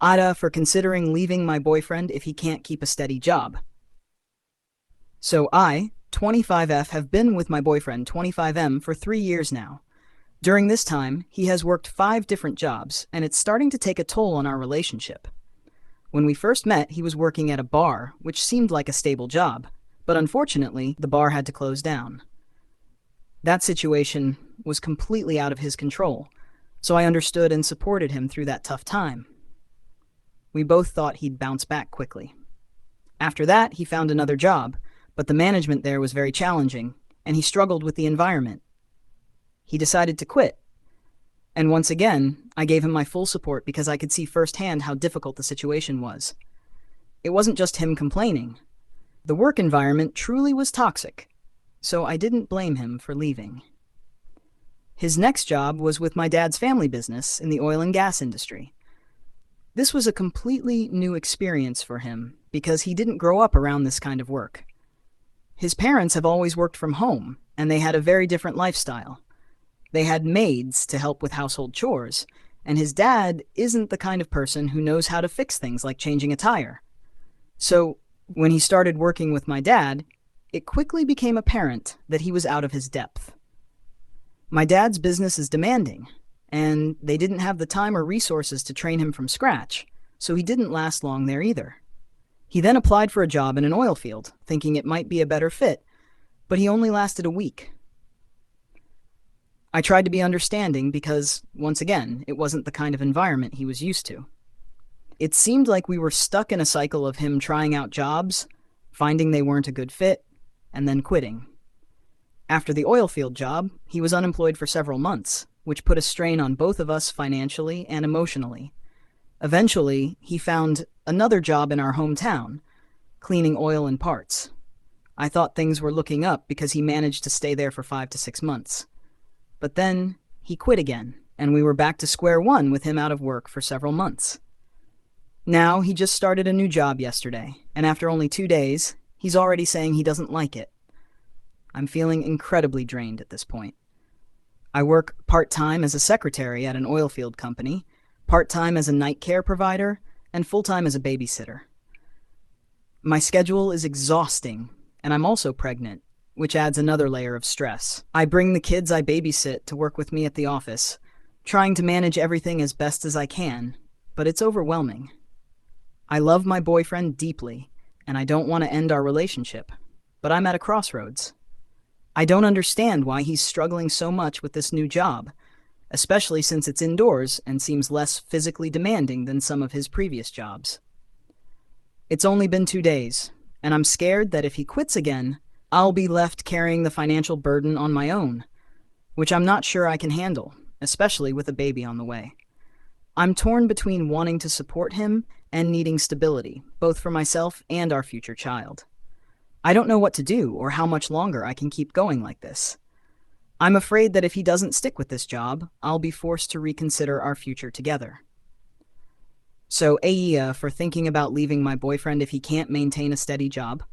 AITA for considering leaving my boyfriend if he can't keep a steady job. So I, 25F, have been with my boyfriend, 25M, for 3 years now. During this time, he has worked 5 different jobs, and it's starting to take a toll on our relationship. When we first met, he was working at a bar, which seemed like a stable job, but unfortunately, the bar had to close down. That situation was completely out of his control, so I understood and supported him through that tough time. We both thought he'd bounce back quickly. After that, he found another job, but the management there was very challenging, and he struggled with the environment. He decided to quit. And once again, I gave him my full support because I could see firsthand how difficult the situation was. It wasn't just him complaining. The work environment truly was toxic, so I didn't blame him for leaving. His next job was with my dad's family business in the oil and gas industry. This was a completely new experience for him because he didn't grow up around this kind of work. His parents have always worked from home, and they had a very different lifestyle. They had maids to help with household chores, and his dad isn't the kind of person who knows how to fix things like changing a tire. So, when he started working with my dad, it quickly became apparent that he was out of his depth. My dad's business is demanding, and they didn't have the time or resources to train him from scratch, so he didn't last long there either. He then applied for a job in an oil field, thinking it might be a better fit, but he only lasted a week. I tried to be understanding because, once again, it wasn't the kind of environment he was used to. It seemed like we were stuck in a cycle of him trying out jobs, finding they weren't a good fit, and then quitting. After the oil field job, he was unemployed for several months, which put a strain on both of us financially and emotionally. Eventually, he found another job in our hometown, cleaning oil and parts. I thought things were looking up because he managed to stay there for 5 to 6 months. But then, he quit again, and we were back to square one with him out of work for several months. Now, he just started a new job yesterday, and after only 2 days, he's already saying he doesn't like it. I'm feeling incredibly drained at this point. I work part-time as a secretary at an oil field company, part-time as a night care provider, and full-time as a babysitter. My schedule is exhausting, and I'm also pregnant, which adds another layer of stress. I bring the kids I babysit to work with me at the office, trying to manage everything as best as I can, but it's overwhelming. I love my boyfriend deeply, and I don't want to end our relationship, but I'm at a crossroads. I don't understand why he's struggling so much with this new job, especially since it's indoors and seems less physically demanding than some of his previous jobs. It's only been 2 days, and I'm scared that if he quits again, I'll be left carrying the financial burden on my own, which I'm not sure I can handle, especially with a baby on the way. I'm torn between wanting to support him and needing stability, both for myself and our future child. I don't know what to do or how much longer I can keep going like this. I'm afraid that if he doesn't stick with this job, I'll be forced to reconsider our future together. So AITA for thinking about leaving my boyfriend if he can't maintain a steady job.